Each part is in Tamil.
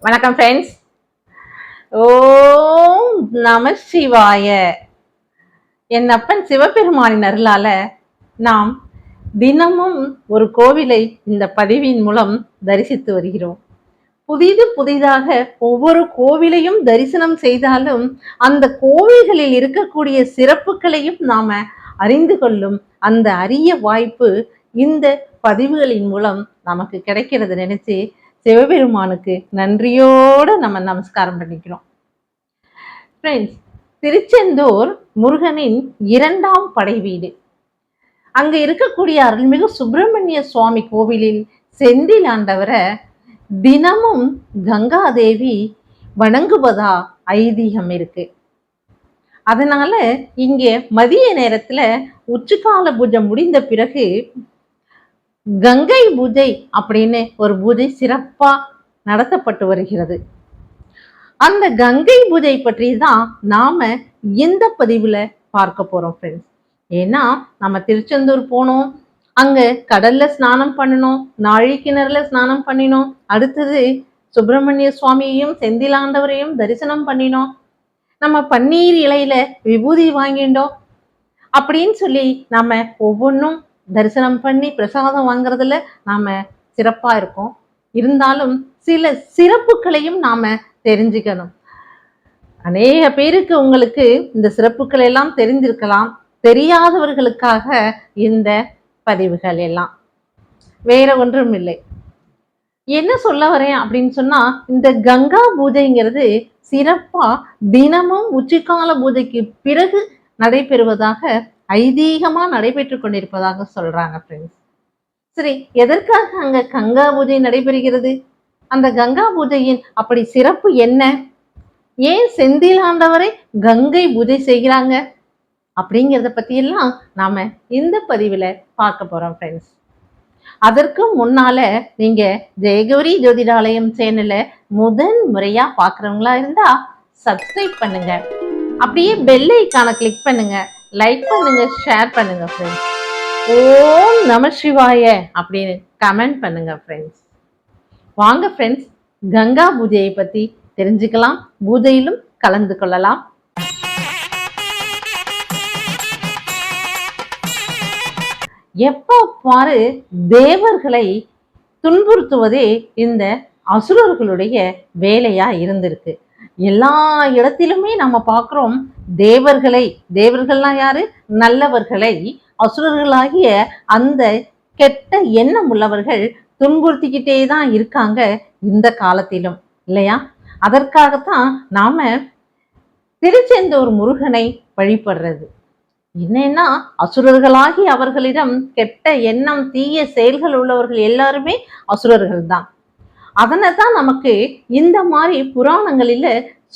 வணக்கம் ஃப்ரெண்ட்ஸ். ஓம் நம சிவாய. என் அப்பன் சிவபெருமானின் அருளால நாம் தினமும் ஒரு கோவிலை இந்த பதிவின் மூலம் தரிசித்து வருகிறோம். புதிதாக ஒவ்வொரு கோவிலையும் தரிசனம் செய்தாலும் அந்த கோவில்களில் இருக்கக்கூடிய சிறப்புகளையும் நாம அறிந்து கொள்ளும் அந்த அரிய வாய்ப்பு இந்த பதிவுகளின் மூலம் நமக்கு கிடைக்கிறது நினைச்சு சிவபெருமானுக்கு நன்றியோடு நம்ம நமஸ்காரம் பண்ணிக்கிறோம். ஃப்ரெண்ட்ஸ், திருச்செந்தூர் முருகனின் 2ஆம் படை வீடு. அங்க இருக்கக்கூடிய அருள்மிகு சுப்பிரமணிய சுவாமி கோவிலில் செந்தில் ஆண்டவரை தினமும் கங்காதேவி வணங்குவதா ஐதீகம் இருக்கு. அதனால இங்க மதிய நேரத்துல உச்சிக்கால பூஜை முடிந்த பிறகு கங்கை பூஜை அப்படின்னு ஒரு பூஜை சிறப்பா நடத்தப்பட்டு வருகிறது. அந்த கங்கை பூஜை பற்றி தான் நாம இந்த பதிவுல பார்க்க போறோம் ஃப்ரெண்ட்ஸ். ஏன்னா நம்ம திருச்செந்தூர் போனோம், அங்க கடல்ல ஸ்நானம் பண்ணணும், நாழி கிணறுல ஸ்நானம் பண்ணினோம், அடுத்தது சுப்பிரமணிய சுவாமியையும் செந்திலாண்டவரையும் தரிசனம் பண்ணினோம், நம்ம பன்னீர் இலையில விபூதி வாங்கிட்டோம் அப்படின்னு சொல்லி நாம ஒவ்வொன்றும் தரிசனம் பண்ணி பிரசாதம் வாங்குறதுல நாம சிறப்பா இருக்கோம். இருந்தாலும் சில சிறப்புகளையும் நாம தெரிஞ்சுக்கணும். அநேக பேருக்கு உங்களுக்கு இந்த சிறப்புகள் எல்லாம் தெரிஞ்சிருக்கலாம். தெரியாதவர்களுக்காக இந்த பதிவுகள் எல்லாம். வேற ஒன்றும் இல்லை. என்ன சொல்ல வரேன் அப்படின்னு சொன்னா, இந்த கங்கா பூஜைங்கிறது சிறப்பா தினமும் உச்சிக்கால பூஜைக்கு பிறகு நடைபெறுவதாக ஐதீகமா நடைபெற்று கொண்டிருப்பதாக சொல்றாங்க ஃப்ரெண்ட்ஸ். சரி, எதற்காக அங்க கங்கா பூஜை நடைபெறுகிறது? அந்த கங்கா பூஜையின் அப்படி சிறப்பு என்ன? ஏன் செந்திலாண்டவரை கங்கை பூஜை செய்கிறாங்க அப்படிங்கிறத பத்தி எல்லாம் நாம இந்த பதிவுல பார்க்க போறோம் ஃப்ரெண்ட்ஸ். அதற்கு முன்னால நீங்க ஜெயகௌரி ஜோதிடாலயம் சேனல முதன் முறையா பாக்குறவங்களா இருந்தா சப்ஸ்கிரைப் பண்ணுங்க, அப்படியே பெல் ஐகான கிளிக் பண்ணுங்க, லைக் பண்ணுங்க, ஷேர் பண்ணுங்க ஃப்ரெண்ட்ஸ். ஓம் நம சிவாய அப்படின்னு கமெண்ட் பண்ணுங்க ஃப்ரெண்ட்ஸ். வாங்க ஃப்ரெண்ட்ஸ், கங்கா பூஜையை பத்தி தெரிஞ்சுக்கலாம், பூஜையிலும் கலந்து கொள்ளலாம். எப்போ பாரு தேவர்களை துன்புறுத்துவதே இந்த அசுரர்களுடைய வேலையா இருந்திருக்கு. எல்லா இடத்திலுமே நம்ம பார்க்கிறோம் தேவர்கள்லாம் யாரு? நல்லவர்களை அசுரர்களாகிய அந்த கெட்ட எண்ணம் உள்ளவர்கள் துன்புறுத்திக்கிட்டே தான் இருக்காங்க இந்த காலத்திலும், இல்லையா? அதற்காகத்தான் நாம திருச்செந்தூர் முருகனை வழிபடுறது. என்னன்னா, அசுரர்களாகி அவர்களிடம் கெட்ட எண்ணம் தீய செயல்கள் உள்ளவர்கள் எல்லாருமே அசுரர்கள் தான். அதனைத்தான் நமக்கு இந்த மாதிரி புராணங்களில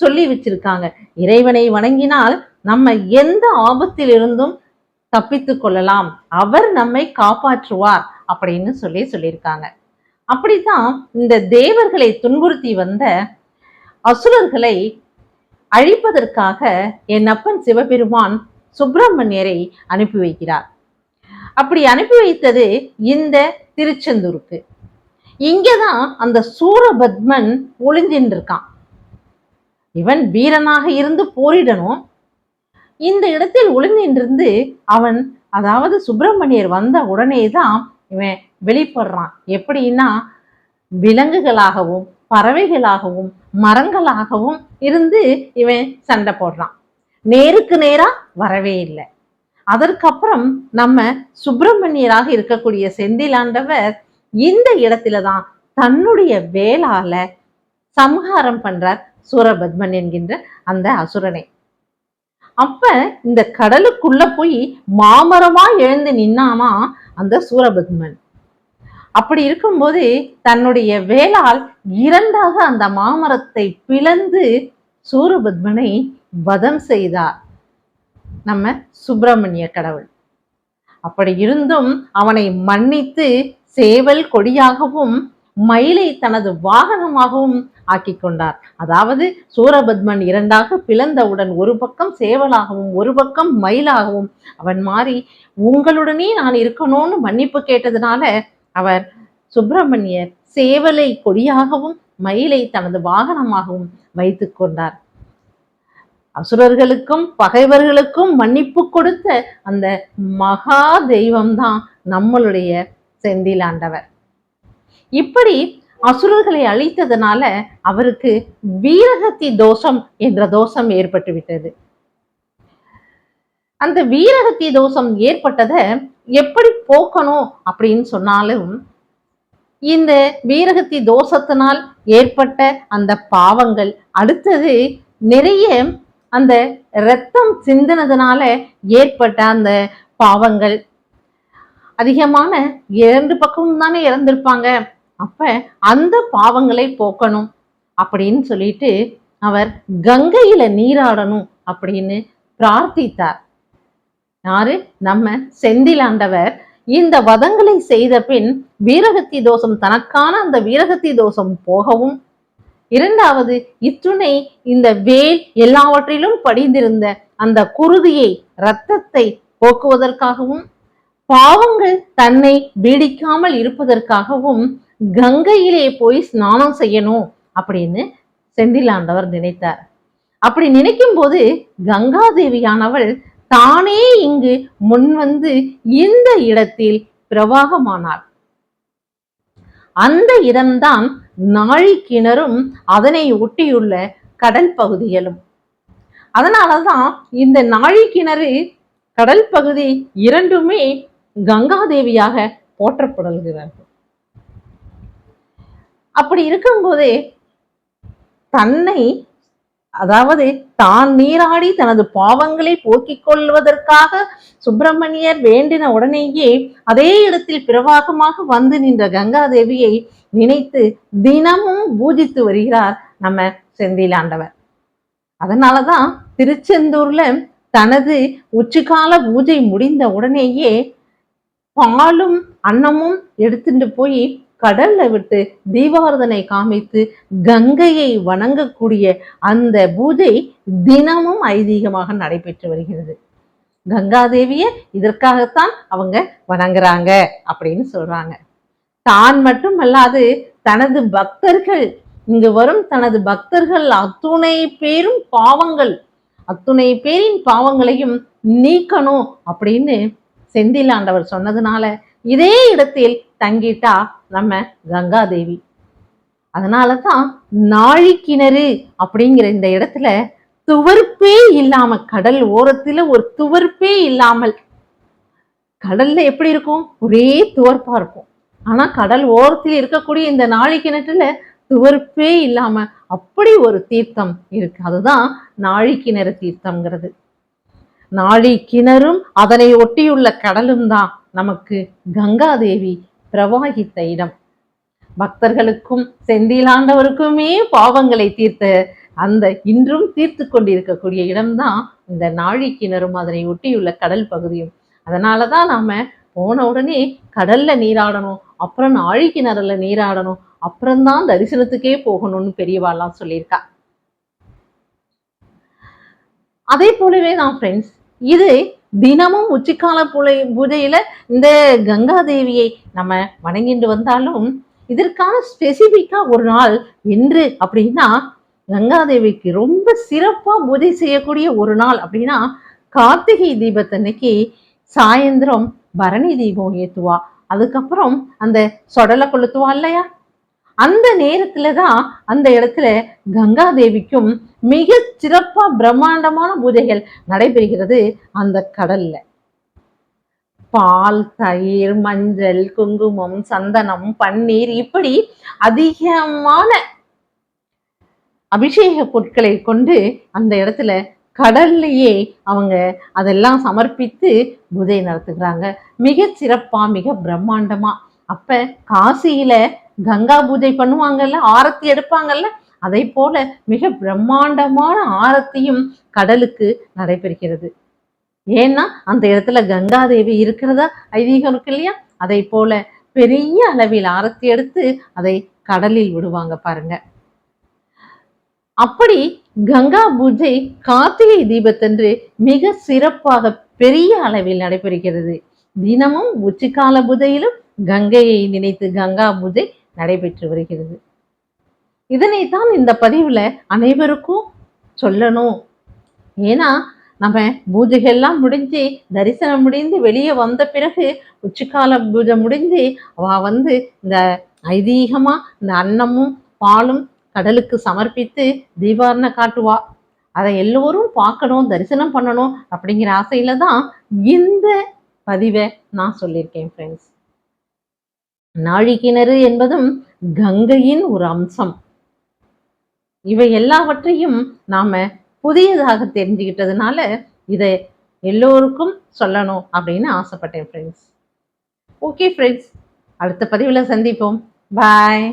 சொல்லி வச்சிருக்காங்க. இறைவனை வணங்கினால் நம்ம எந்த ஆபத்தில் இருந்தும் தப்பித்து கொள்ளலாம், அவர் நம்மை காப்பாற்றுவார் அப்படின்னு சொல்லியிருக்காங்க. அப்படித்தான் இந்த தேவர்களை துன்புறுத்தி வந்த அசுரர்களை அழிப்பதற்காக என் அப்பன் சிவபெருமான் சுப்பிரமணியரை அனுப்பி வைக்கிறார். அப்படி அனுப்பி வைத்தது இந்த திருச்செந்தூருக்கு. இங்கதான் அந்த சூரபத்மன் ஒளிஞ்சின்னு இருக்கான். இவன் வீரனாக இருந்து போரிடணும், இந்த இடத்தில் ஒளிஞ்சின்றிருந்து அவன், அதாவது சுப்பிரமணியர் வந்த உடனேதான் இவன் வெளிப்படுறான். எப்படின்னா, விலங்குகளாகவும் பறவைகளாகவும் மரங்களாகவும் இருந்து இவன் சண்டை போடுறான். நேருக்கு நேரா வரவே இல்லை. அதற்கப்புறம் நம்ம சுப்பிரமணியராக இருக்கக்கூடிய செந்திலாண்டவர் இந்த இடத்துலதான் தன்னுடைய வேளால சம்ஹாரம் பண்றார் சூரபத்மன் என்கின்ற அந்த அசுரனை. அப்ப இந்த கடலுக்குள்ள போய் மாமரமா எழுந்து நின்னாமா அந்த சூரபத்மன். அப்படி இருக்கும்போது தன்னுடைய வேளால் 2ஆக அந்த மாமரத்தை பிளந்து சூரபத்மனை வதம் செய்தார் நம்ம சுப்பிரமணிய கடவுள். அப்படி இருந்தும் அவனை மன்னித்து சேவல் கொடியாகவும் மயிலை தனது வாகனமாகவும் ஆக்கி கொண்டார். அதாவது சூரபத்மன் 2ஆக பிளந்தவுடன் ஒரு பக்கம் சேவலாகவும் ஒரு பக்கம் மயிலாகவும் அவன் மாறி உங்களுடனே நான் இருக்கணும்னு மன்னிப்பு கேட்டதுனால அவர் சுப்பிரமணியர் சேவலை கொடியாகவும் மயிலை தனது வாகனமாகவும் வைத்து கொண்டார். அசுரர்களுக்கும் பகைவர்களுக்கும் மன்னிப்பு கொடுத்த அந்த மகா தெய்வம்தான் நம்மளுடைய செந்திலாண்டவர். இப்படி அசுரர்களை அழித்ததனால அவருக்கு வீரகத்தி தோஷம் என்ற தோஷம் ஏற்பட்டு விட்டது. அந்த வீரகத்தி தோஷம் ஏற்பட்டதை எப்படி போக்கணும் அப்படின்னு சொன்னாலும், இந்த வீரகத்தி தோஷத்தினால் ஏற்பட்ட அந்த பாவங்கள், அடுத்தது நிறைய அந்த இரத்தம் சிந்தினதுனால ஏற்பட்ட அந்த பாவங்கள், அதிகமான 2 பக்கமும் தானே இறந்திருப்பாங்க. அப்ப அந்த பாவங்களை போக்கணும் அப்படின்னு சொல்லிட்டு அவர் கங்கையில நீராடணும் அப்படின்னு பிரார்த்தித்தார். யாரு? நம்ம செந்திலாண்டவர். இந்த வதங்களை செய்த பின் வீரகத்தி தோஷம், தனக்கான அந்த வீரகத்தி தோஷம் போகவும், இரண்டாவது இத்துணை இந்த வேல் எல்லாவற்றிலும் படிந்திருந்த அந்த குருதியை, இரத்தத்தை போக்குவதற்காகவும், பாவங்கள் தன்னை பீடிக்காமல் இருப்பதற்காகவும் கங்கையிலே போய் ஸ்நானம் செய்யணும் அப்படின்னு செந்திலாண்டவர் நினைத்தார். அப்படி நினைக்கும் போது கங்காதேவியானவள் தானே இங்கு முன்வந்து இந்த இடத்தில் பிரவாகமானார். அந்த இடம்தான் நாழிக்கிணறும் அதனை ஒட்டியுள்ள கடல் பகுதிகளும். அதனாலதான் இந்த நாழிக்கிணறு, கடல் பகுதி இரண்டுமே கங்காதேவியாக போற்றப்படுகிறார்கள். அப்படி இருக்கும்போதே தன்னை, அதாவது தான் நீராடி தனது பாவங்களை போக்கிக் கொள்வதற்காக சுப்பிரமணியர் வேண்டின உடனேயே அதே இடத்தில் பிரவாகமாக வந்து நின்ற கங்காதேவியை நினைத்து தினமும் பூஜித்து வருகிறார் நம்ம செந்திலாண்டவர். அதனாலதான் திருச்செந்தூர்ல தனது உச்சிகால பூஜை முடிந்த உடனேயே பாலும் அன்னமும் எடுத்துட்டு போய் கடல்ல விட்டு தீபாரதனை காமித்து கங்கையை வணங்கக்கூடிய அந்த பூஜை தினமும் ஐதீகமாக நடைபெற்று வருகிறது. கங்காதேவிய இதற்காகத்தான் அவங்க வணங்குறாங்க அப்படின்னு சொல்றாங்க. தான் மட்டும் அல்லாது தனது பக்தர்கள், இங்கு வரும் தனது பக்தர்கள் அத்துணை பேரும் பாவங்கள், அத்துணை பேரின் பாவங்களையும் நீக்கணும் அப்படின்னு செந்திலாண்டவர் சொன்னதுனால இதே இடத்தில் தங்கிட்டா நம்ம கங்காதேவி. அதனாலதான் நாழிக்கிணறு அப்படிங்கிற இந்த இடத்துல துவர்ப்பே இல்லாம, கடல் ஓரத்துல ஒரு துவர்ப்பே இல்லாமல், கடல்ல எப்படி இருக்கும்? ஒரே துவர்ப்பா இருக்கும். ஆனா கடல் ஓரத்தில் இருக்கக்கூடிய இந்த நாழிக்கிணற்றுல துவர்ப்பே இல்லாம அப்படி ஒரு தீர்த்தம் இருக்கு. அதுதான் நாழிக்கிணறு தீர்த்தம்ங்கிறது. நாழிக்கிணறும் அதனை ஒட்டியுள்ள கடலும் தான் நமக்கு கங்காதேவி பிரவாகித்த இடம். பக்தர்களுக்கும் செந்திலாண்டவருக்குமே பாவங்களை தீர்த்த அந்த இன்றும் தீர்த்து கொண்டிருக்கக்கூடிய இடம்தான் இந்த நாழிக்கிணறும் அதனை ஒட்டியுள்ள கடல் பகுதியும். அதனாலதான் நாம போன உடனே கடல்ல நீராடணும், அப்புறம் நாழிக்கிணறுல நீராடணும், அப்புறம்தான் தரிசனத்துக்கே போகணும்னு பெரியவாள்லாம் சொல்லியிருக்கா. அதே போலவே தான் ஃப்ரெண்ட்ஸ், இது தினமும் உச்சிக்கால பூஜையில இந்த கங்காதேவியை நம்ம வணங்கிட்டு வந்தாலும் இதற்கான ஸ்பெசிபிக்கா ஒரு நாள் என்று அப்படின்னா, கங்காதேவிக்கு ரொம்ப சிறப்பா பூஜை செய்யக்கூடிய ஒரு நாள் அப்படின்னா கார்த்திகை தீபத்தன்னைக்கு சாயந்தரம் பரணி தீபம் ஏத்துவா. அதுக்கப்புறம் அந்த சொடலை கொளுத்துவா இல்லையா, அந்த நேரத்துலதான் அந்த இடத்துல கங்காதேவிக்கும் மிக சிறப்பா பிரம்மாண்டமான பூஜைகள் நடைபெறுகிறது. அந்த கடல்ல பால், தயிர், மஞ்சள், குங்குமம், சந்தனம், பன்னீர், இப்படி அதிகமான அபிஷேக பொருட்களை கொண்டு அந்த இடத்துல கடல்லையே அவங்க அதெல்லாம் சமர்ப்பித்து பூஜை நடத்துகிறாங்க. மிக சிறப்பா, மிக பிரம்மாண்டமா. அப்ப காசியில கங்கா பூஜை பண்ணுவாங்கல்ல, ஆரத்தி எடுப்பாங்கல்ல, அதை போல மிக பிரம்மாண்டமான ஆரத்தியும் கடலுக்கு நடைபெறுகிறது. ஏன்னா அந்த இடத்துல கங்காதேவி இருக்கிறதா ஐதீகம் இருக்கு இல்லையா, அதை போல பெரிய அளவில் ஆரத்தி எடுத்து அதை கடலில் விடுவாங்க பாருங்க. அப்படி கங்கா பூஜை கார்த்திகை தீபத்தன்று மிக சிறப்பாக பெரிய அளவில் நடைபெறுகிறது. தினமும் உச்சிக்கால பூஜையிலும் கங்கையை நினைத்து கங்கா பூஜை நடைபெற்று வருகிறது. இதனைத்தான் இந்த பதிவுல அனைவருக்கும் சொல்லணும். ஏன்னா நம்ம பூஜைகள்லாம் முடிஞ்சு தரிசனம் முடிந்து வெளியே வந்த பிறகு உச்சிக்கால பூஜை முடிஞ்சு அவ இந்த ஐதீகமா இந்த அன்னமும் பாலும் கடலுக்கு சமர்ப்பித்து தீபாரணை காட்டுவா. அதை எல்லோரும் பார்க்கணும், தரிசனம் பண்ணணும் அப்படிங்கிற ஆசையில தான் இந்த பதிவை நான் சொல்லியிருக்கேன் ஃப்ரெண்ட்ஸ். நாழிக்கிணறு என்பதும் கங்கையின் ஒரு அம்சம். இவை எல்லாவற்றையும் நாம புதியதாக தெரிஞ்சுக்கிட்டதுனால இதை எல்லோருக்கும் சொல்லணும் அப்படின்னு ஆசைப்பட்டேன் ஃப்ரெண்ட்ஸ். ஓகே ஃப்ரெண்ட்ஸ், அடுத்த பதிவில் சந்திப்போம். பாய்.